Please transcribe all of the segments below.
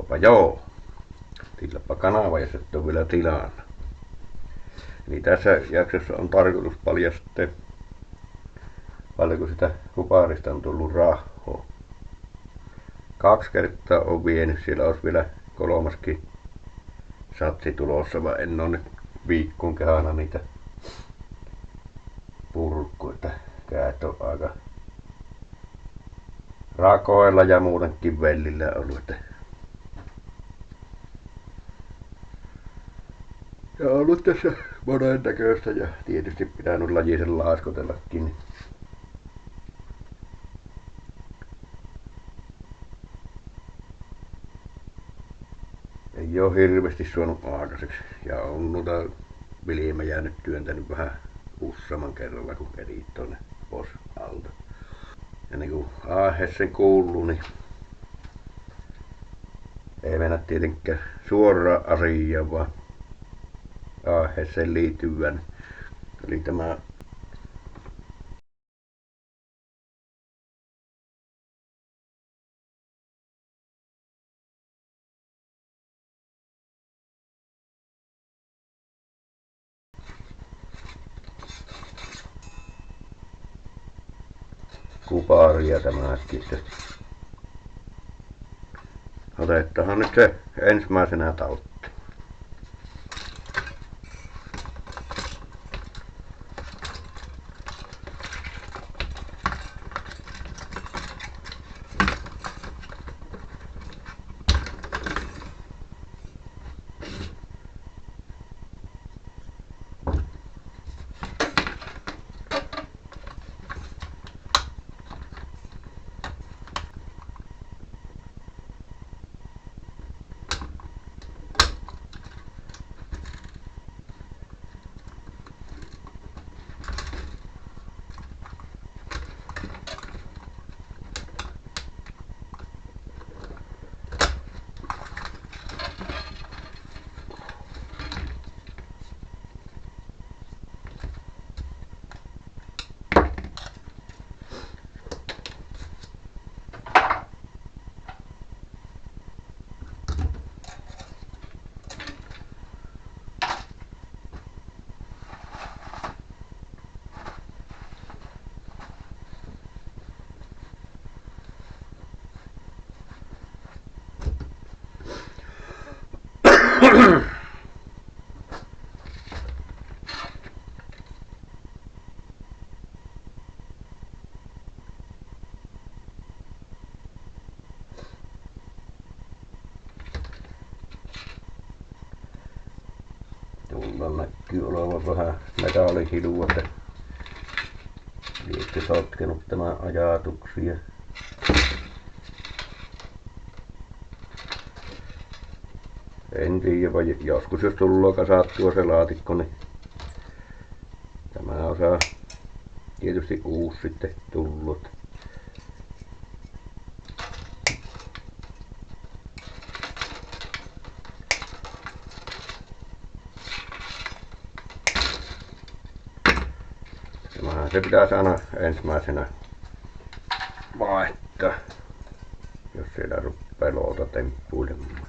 Katsopa joo. Tilappa kanava ja se on vielä tilana. Niin tässä jaksossa on tarkoitus paljastaa, paljonko sitä kuparista on tullut rahaa. 2 kertaa on vienyt, siellä olisi vielä 3. satsi tulossa, vaan en ole nyt viikkoon kehana niitä purkku, että käät on aika rakoilla ja muutenkin vellillä ollut, että ja on ollut tässä monen näköistä ja tietysti pitänyt lajisen laiskotellakin. Ei oo hirveästi saanut aikaiseksi ja on noita viljelmä jäänyt työntänyt vähän useamman kerralla kun edit tonne pois alta. Ja niinku aiheeseen kuuluu, niin ei mennä tietenkään suoraan asiaan, vaan aiheeseen liittyvän. Eli tämä kuparia tämäkin. Otettahan nyt se ensimmäisenä talteen. Tuolla näkyy olevan vähän metallihilua, että liekö sotkenut tämän ajatuksia. En tiedä, vaan joskus jos tulee kasattua se laatikko, niin tämä osaa tietysti uusi sitten tullut. Tämähän se pitäisi aina ensimmäisenä vaihtaa, jos siellä rupeaa loota temppuilemaan.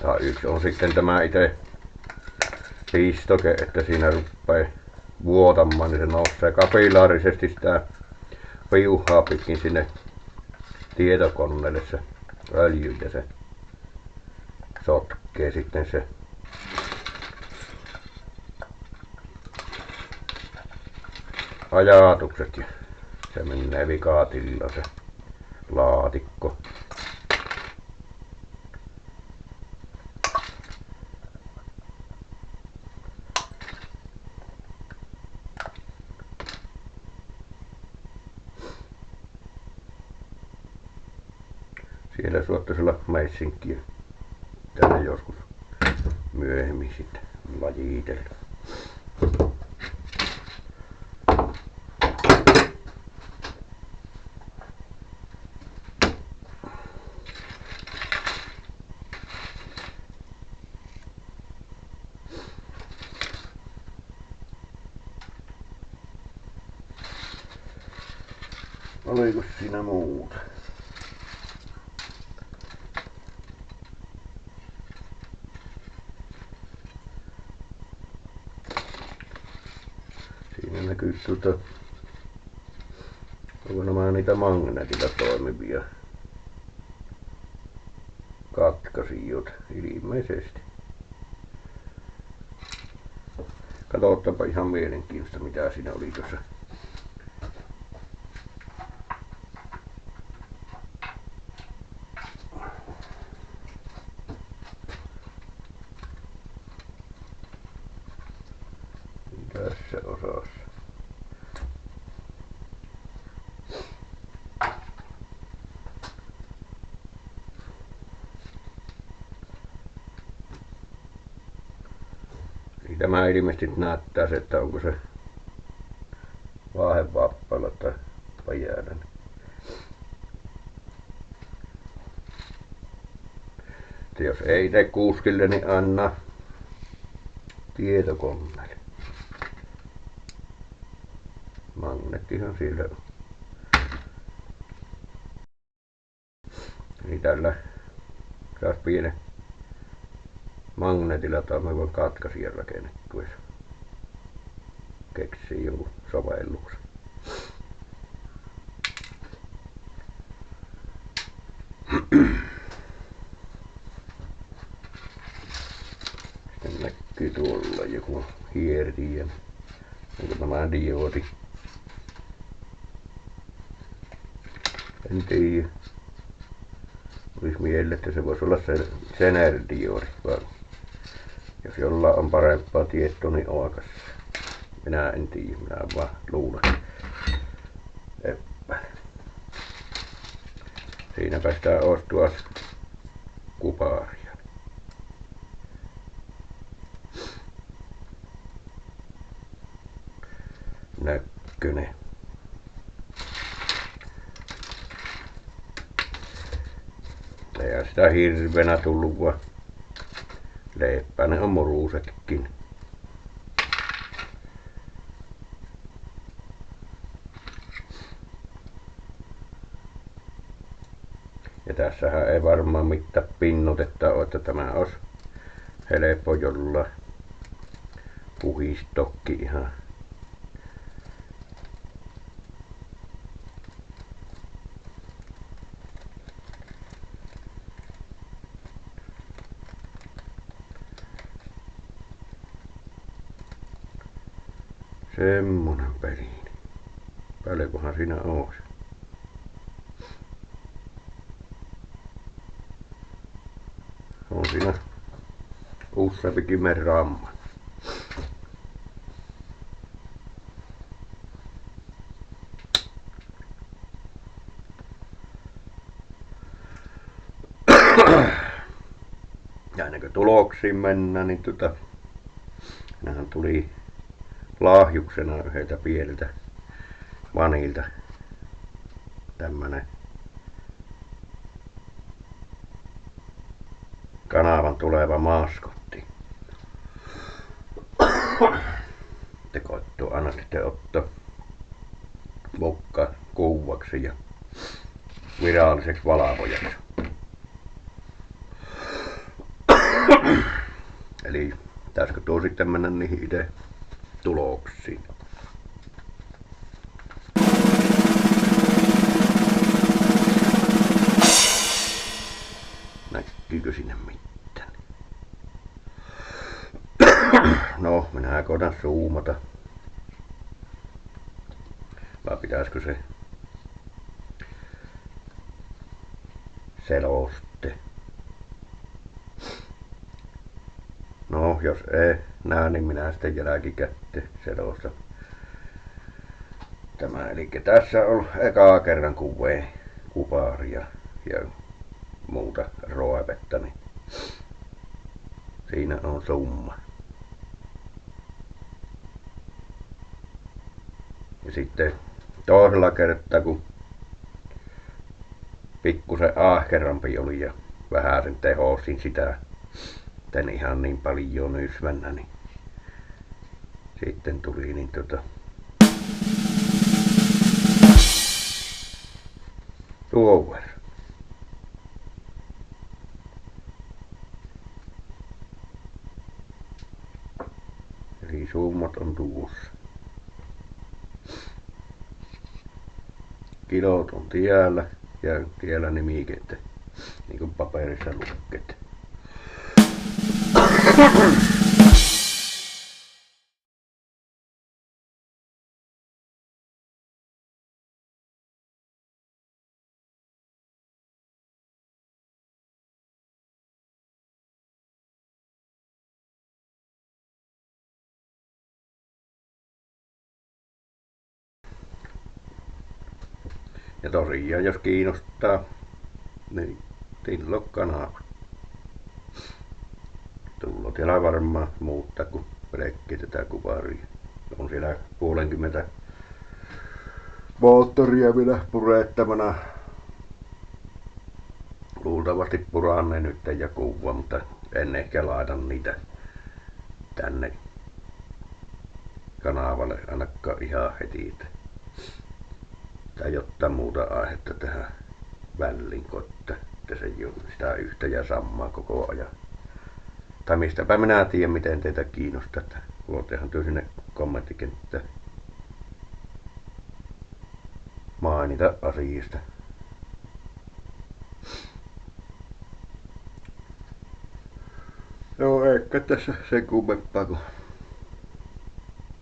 Ja yksi on sitten tämä itse pistoke, että siinä rupeaa vuotamaan, niin se nousee kapillaarisesti sitä piuhaa pitkin sinne tietokoneelle se öljy ja se sotkee sitten se ajatukset ja se menee vikatilla se laatikko. Siellä saattaisi olla meissinkkiä tänne joskus myöhemmin sitten lajitella. Oliko siinä muuta? Siinä näkyy onko nämä niitä magneetilla toimivia katkaisijoita ilmeisesti. Katsotaanpa ihan mielenkiintoista mitä siinä oli tuossa. Tässä osassa. Niin tämä ilmeisesti näyttää se, että onko se vaahevappaalla tai pajäällä. Että jos ei tee kuskille, niin anna tietokoneelle. Magneettihan siellä on. Niin tällä saisi pienen magneetilla toimivan katkaisijan rakennettua, jos keksii jonkun sovelluksen. Sitten näkyy tuolla joku hierti. Onko tämä diodi? En tiedä. Olisi mieleen, että se voisi olla Zener-diodi, vaan jos jollain on parempaa tietoa, niin oikas. Minä en tiedä, minä vaan luulen. Epäilen. Siinäpä sitä olisi tuossa kuparia. Näkkönen. Eihän sitä hirvenä tullut, vaan leippäinen on murusetkin. Ja tässähän ei varmaan mitään pinnotetta ole, että tämä olisi helppo jollain puhistokki ihan. Semmonen peli. Paljonkohan siinä olisi? On siinä useampikin grammaa. Ja ennen kuin tuloksiin mennään, niin nämähän tuli lahjuksena yhdeltä pieneltä vanilta tämmönen kanavan tuleva maskotti. Te koittuu aina sitten ottaa mukka kuvaksi ja viralliseksi valvojaksi. Eli pitäisikö tuo sitten mennä niihin itse tuloksiin. Näkyykö sinne mitään? No, minä koitan zoomata. Vai pitäisikö se seloste? No, jos ei näe, niin minä sitten jälkikäteen selostan. Tämä, eli tässä on ekaa kerran kuparia ja muuta roevetta, niin siinä on summa. Ja sitten toisella kertaa, kun pikkusen ahkerampi oli ja vähän sen tehosin sitä, en ihan niin paljon nysvännä, niin sitten tuli niin tuon verran. Eli summat on tuossa. Kilot on tiellä ja tiellä nimikettä, niin kuin paperissa lukee. Ja tosiaan jos kiinnostaa, niin tillo kanava. Tullo siellä varmaan muuttaa kuin pelkkiä tätä kuvaria. On siellä 60 moottoria vielä purettavana. Luultavasti puranne nyt ja kuva, mutta en ehkä laita niitä tänne kanavalle ainakaan ihan heti. Tai jotain muuta aihetta tähän väliin koittaa, että se ei ole sitä yhtä ja samaa koko ajan. Tai mistäpä minä tiedän, miten teitä kiinnostaa, että voittehan työ sinne kommenttikenttään mainita asiasta. Joo, eikä tässä sen kummempaa, kun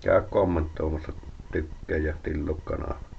käy kommentoimassa, tykkää ja tillo kanava.